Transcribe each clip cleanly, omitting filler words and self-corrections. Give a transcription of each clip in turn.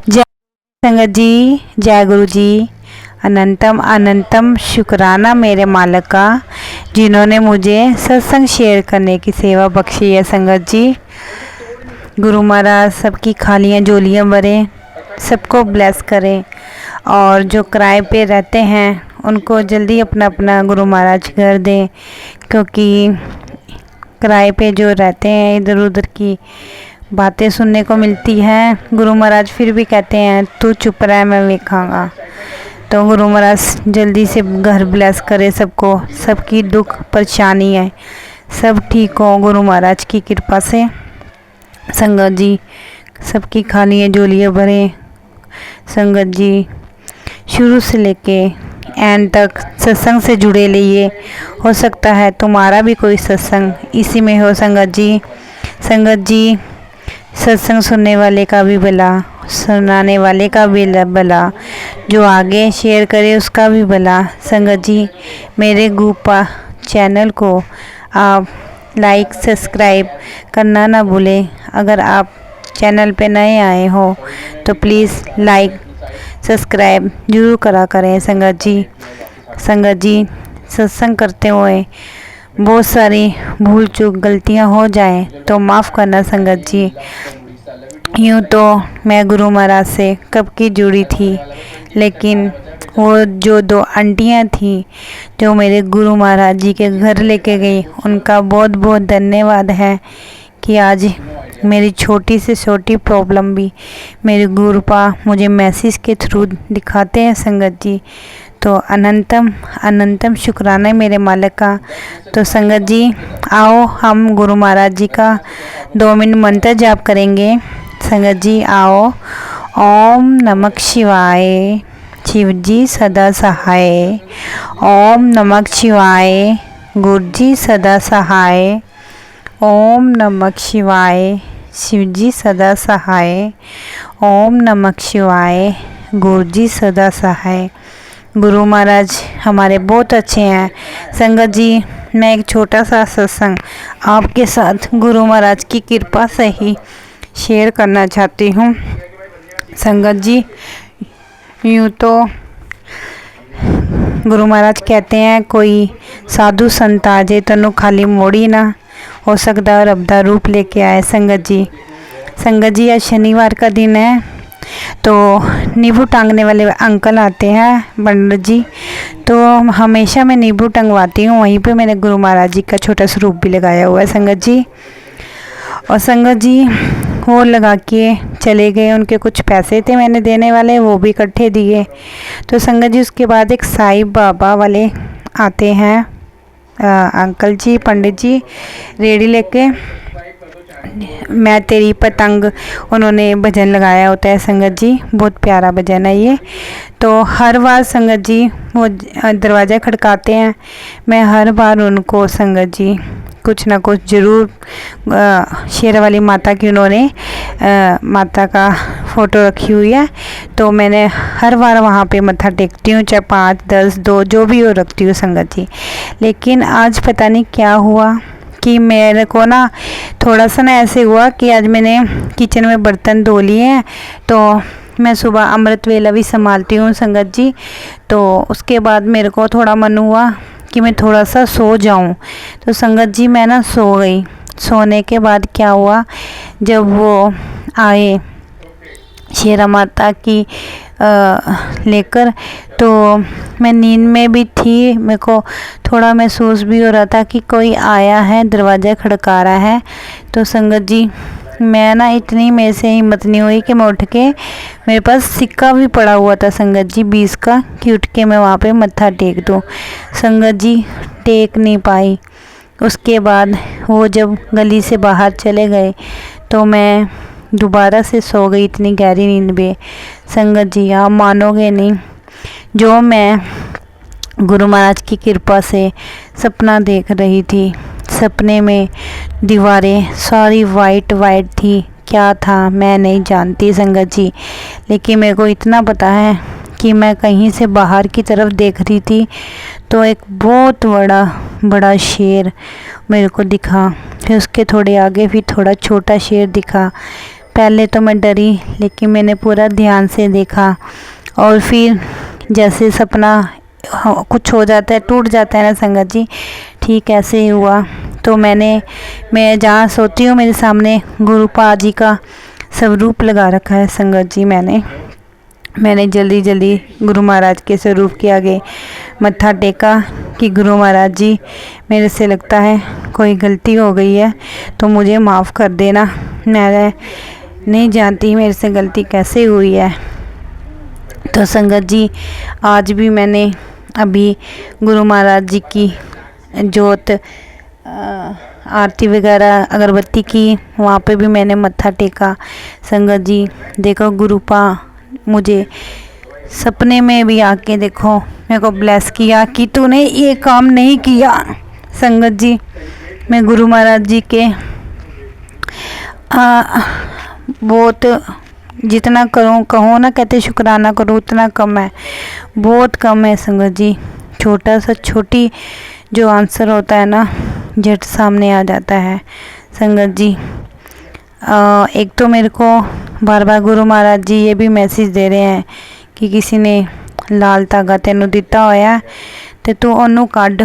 जय संगत जी, जय गुरु जी। अनंतम अनंतम शुक्राना मेरे मालिक का, जिन्होंने मुझे सत्संग शेयर करने की सेवा बख्शी है। संगत जी, गुरु महाराज सबकी खालियाँ झोलियाँ भरें, सबको ब्लेस करें। और जो किराए पे रहते हैं उनको जल्दी अपना अपना गुरु महाराज घर दें, क्योंकि किराए पे जो रहते हैं इधर उधर की बातें सुनने को मिलती हैं। गुरु महाराज फिर भी कहते हैं तू चुप रह, मैं वेखांगा। तो गुरु महाराज जल्दी से घर ब्लेस करे सबको, सबकी दुख परेशानी है सब ठीक हो गुरु महाराज की कृपा से। संगत जी, सबकी खालियाँ झोलियाँ भरें। संगत जी, शुरू से लेके एंड तक सत्संग से जुड़े रहिए। हो सकता है तुम्हारा भी कोई सत्संग इसी में हो। संगत जी, संगत जी, सत्संग सुनने वाले का भी भला, सुनाने वाले का भी भला, जो आगे शेयर करे उसका भी भला। संगत जी, मेरे गुप्पा चैनल को आप लाइक सब्सक्राइब करना ना भूलें। अगर आप चैनल पे नए आए हो तो प्लीज़ लाइक सब्सक्राइब जरूर करा करें। संगत जी, संगत जी, सत्संग करते हुए बहुत सारी भूल चूक गलतियां हो जाएं तो माफ़ करना। संगत जी, यूँ तो मैं गुरु महाराज से कब की जुड़ी थी, लेकिन वो जो दो आंटियाँ थी जो मेरे गुरु महाराज जी के घर लेके गई, उनका बहुत बहुत धन्यवाद है कि आज मेरी छोटी से छोटी प्रॉब्लम भी मेरे गुरुपा मुझे मैसेज के थ्रू दिखाते हैं। संगत जी, तो अनंतम अनंतम शुक्राना है मेरे मालिक का। तो संगत जी, आओ हम गुरु महाराज जी का 2 मिनट मंत्र जाप करेंगे। संगत जी आओ। ओम नमः शिवाय, शिव जी सदा सहाय। ओम नमः शिवाय, गुरु जी सदा सहाय। ओम नमः शिवाय, शिव जी सदा सहाय। ओम नमः शिवाय, गुरु जी सदा सहाय। गुरु महाराज हमारे बहुत अच्छे हैं। संगत जी, मैं एक छोटा सा सत्संग आपके साथ गुरु महाराज की कृपा से ही शेयर करना चाहती हूँ। संगत जी, यूँ तो गुरु महाराज कहते हैं कोई साधु संत आ जाए तनु खाली मोड़ी ना, हो सकता है रब दा रूप लेके आए। संगत जी, संगत जी, आज शनिवार का दिन है तो नींबू टांगने वाले अंकल आते हैं पंडित जी, तो हमेशा मैं नींबू टंगवाती हूँ। वहीं पे मैंने गुरु महाराज जी का छोटा स्वरूप भी लगाया हुआ है। संगत जी, और संगत जी वो लगा के चले गए। उनके कुछ पैसे थे मैंने देने वाले, वो भी इकट्ठे दिए। तो संगत जी, उसके बाद एक साईं बाबा वाले आते हैं अंकल जी, पंडित जी रेडी लेके, मैं तेरी पतंग, उन्होंने भजन लगाया होता है। संगत जी, बहुत प्यारा भजन है ये। तो हर बार संगत जी वो दरवाज़ा खड़काते हैं, मैं हर बार उनको संगत जी कुछ ना कुछ ज़रूर, शेर वाली माता की उन्होंने माता का फ़ोटो रखी हुई है, तो मैंने हर बार वहाँ पे मत्था टेकती हूँ, चाहे 5, 10, 2 जो भी हो रखती हूँ। संगत जी, लेकिन आज पता नहीं क्या हुआ कि मेरे को ना थोड़ा सा ना ऐसे हुआ कि आज मैंने किचन में बर्तन धो लिए हैं, तो मैं सुबह अमृत वेला भी संभालती हूँ। संगत जी, तो उसके बाद मेरे को थोड़ा मन हुआ कि मैं थोड़ा सा सो जाऊं। तो संगत जी, मैं ना सो गई। सोने के बाद क्या हुआ, जब वो आए शेरा माता की लेकर, तो मैं नींद में भी थी, मेरे को थोड़ा महसूस भी हो रहा था कि कोई आया है, दरवाज़ा खड़का रहा है। तो संगत जी, मैं ना इतनी मेरे से हिम्मत नहीं हुई कि मैं उठ के, मेरे पास सिक्का भी पड़ा हुआ था संगत जी 20 का, कि उठ के मैं वहाँ पे मत्था टेक दूँ। संगत जी, टेक नहीं पाई। उसके बाद वो जब गली से बाहर चले गए तो मैं दोबारा से सो गई इतनी गहरी नींद में। संगत जी, आप मानोगे नहीं, जो मैं गुरु महाराज की कृपा से सपना देख रही थी, सपने में दीवारें सारी वाइट वाइट थी, क्या था मैं नहीं जानती संगत जी, लेकिन मेरे को इतना पता है कि मैं कहीं से बाहर की तरफ देख रही थी तो एक बहुत बड़ा शेर मेरे को दिखा। फिर उसके थोड़े आगे भी थोड़ा छोटा शेर दिखा। पहले तो मैं डरी, लेकिन मैंने पूरा ध्यान से देखा और फिर जैसे सपना कुछ हो जाता है, टूट जाता है ना संगत जी, ठीक ऐसे ही हुआ। तो मैं जहाँ सोती हूँ मेरे सामने गुरुपा जी का स्वरूप लगा रखा है संगत जी। मैंने जल्दी जल्दी गुरु महाराज के स्वरूप के आगे मत्था टेका कि गुरु महाराज जी, मेरे से लगता है कोई गलती हो गई है तो मुझे माफ़ कर देना। मैं नहीं जानती मेरे से गलती कैसे हुई है। तो संगत जी, आज भी मैंने अभी गुरु महाराज जी की जोत आरती वगैरह अगरबत्ती की, वहाँ पे भी मैंने मत्था टेका। संगत जी देखो, गुरुपा मुझे सपने में भी आके देखो मेरे को ब्लेस किया कि तूने ये काम नहीं किया। संगत जी, मैं गुरु महाराज जी के बहुत जितना करूँ कहो ना, कहते शुक्राना करो उतना कम है, बहुत कम है संगत जी। छोटा सा छोटी जो आंसर होता है ना, झट सामने आ जाता है संगत जी। एक तो मेरे को बार बार गुरु महाराज जी ये भी मैसेज दे रहे हैं कि किसी ने लाल धागा तेनू दिता होया ते तू ओनू कढ़,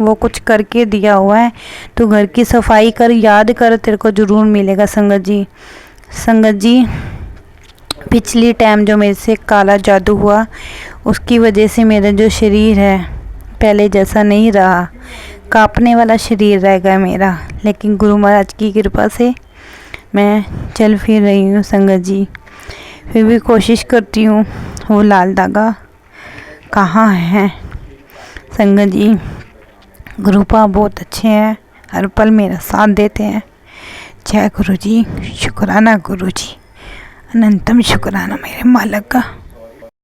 वो कुछ करके दिया हुआ है, तू घर की सफाई कर, याद कर, तेरे को ज़रूर मिलेगा संगत जी। संगत जी, पिछली टाइम जो मेरे से काला जादू हुआ, उसकी वजह से मेरा जो शरीर है पहले जैसा नहीं रहा, कांपने वाला शरीर रह गया मेरा, लेकिन गुरु महाराज की कृपा से मैं चल फिर रही हूँ संगत जी। फिर भी कोशिश करती हूँ, वो लाल धागा कहाँ है संगत जी। गुरुपा बहुत अच्छे हैं, हर पल मेरा साथ देते हैं। जय गुरु जी, शुक्राना गुरु जी, अनंतम शुक्राना मेरे मालिक का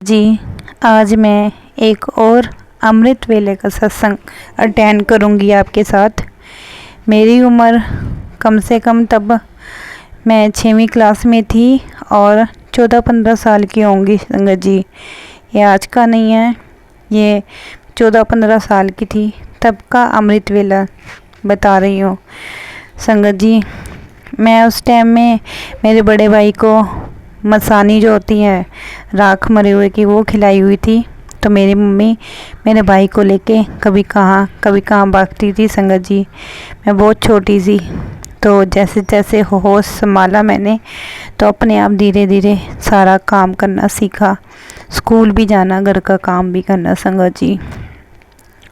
जी। आज मैं एक और अमृत वेले का सत्संग अटेंड करूँगी आपके साथ। मेरी उम्र कम से कम तब मैं 6वीं क्लास में थी और 14-15 साल की होंगी संगत जी। ये आज का नहीं है, ये 14-15 साल की थी तब का अमृत वेला बता रही हूँ संगत जी। मैं उस टाइम में मेरे बड़े भाई को मसानी जो होती है राख मरे हुए की, वो खिलाई हुई थी। तो मेरी मम्मी मेरे भाई को लेके कभी कहाँ भागती थी संगत जी। मैं बहुत छोटी सी, तो जैसे जैसे होश संभाला मैंने, तो अपने आप धीरे धीरे सारा काम करना सीखा, स्कूल भी जाना, घर का काम भी करना संगत जी।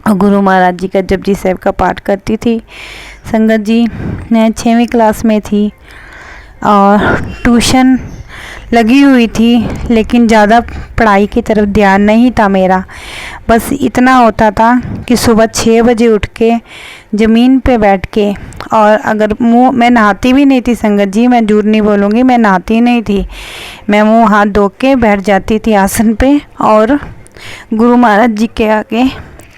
और गुरु महाराज जी का जपजी साहिब का पाठ करती थी संगत जी। मैं 6वीं क्लास में थी और ट्यूशन लगी हुई थी, लेकिन ज़्यादा पढ़ाई की तरफ ध्यान नहीं था मेरा। बस इतना होता था कि सुबह 6 बजे उठ के ज़मीन पे बैठ के, और अगर मैं नहाती भी नहीं थी संगत जी, मैं झूठ नहीं बोलूँगी, मैं नहाती नहीं थी, मैं मुँह हाथ धो के बैठ जाती थी आसन पे और गुरु महाराज जी के आगे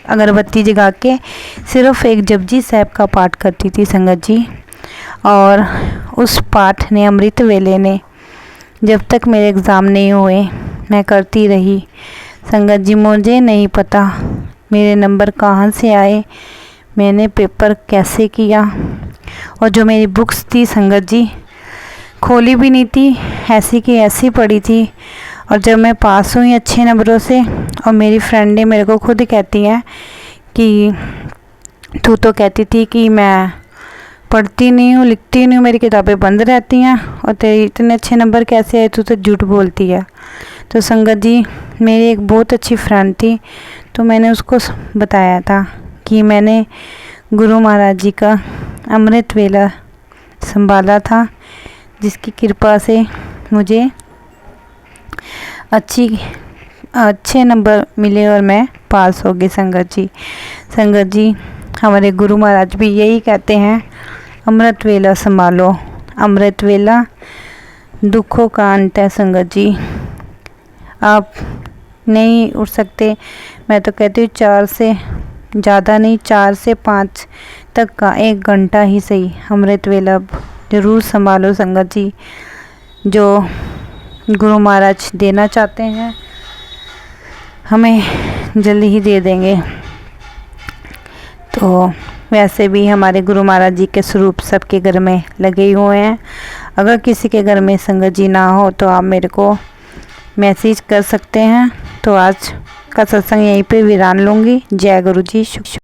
अगरबत्ती जगा के सिर्फ़ एक जपजी साहिब का पाठ करती थी संगत जी। और उस पाठ ने, अमृत वेले ने, जब तक मेरे एग्ज़ाम नहीं हुए मैं करती रही संगत जी। मुझे नहीं पता मेरे नंबर कहाँ से आए, मैंने पेपर कैसे किया, और जो मेरी बुक्स थी संगत जी खोली भी नहीं थी, ऐसी की ऐसी पड़ी थी। और जब मैं पास हुई अच्छे नंबरों से, और मेरी फ्रेंडें मेरे को खुद कहती हैं कि तू तो कहती थी कि मैं पढ़ती नहीं हूँ, लिखती नहीं हूँ, मेरी किताबें बंद रहती हैं, और तेरे इतने अच्छे नंबर कैसे आए, तू तो झूठ बोलती है। तो संगत जी, मेरी एक बहुत अच्छी फ्रेंड थी, तो मैंने उसको बताया था कि मैंने गुरु महाराज जी का अमृत वेला संभाला था, जिसकी कृपा से मुझे अच्छे नंबर मिले और मैं पास हो गई संगत जी। संगत जी, हमारे गुरु महाराज भी यही कहते हैं, अमृत वेला संभालो, अमृत वेला दुखों का अंत है संगत जी। आप नहीं उठ सकते, मैं तो कहती हूँ 4 से ज़्यादा नहीं, 4 से 5 तक का 1 घंटा ही सही अमृत वेला ज़रूर संभालो संगत जी। जो गुरु महाराज देना चाहते हैं हमें जल्दी ही दे देंगे। तो वैसे भी हमारे गुरु महाराज जी के स्वरूप सबके घर में लगे हुए हैं। अगर किसी के घर में संगत जी ना हो तो आप मेरे को मैसेज कर सकते हैं। तो आज का सत्संग यहीं पे विराम लूँगी। जय गुरु जी। शुभ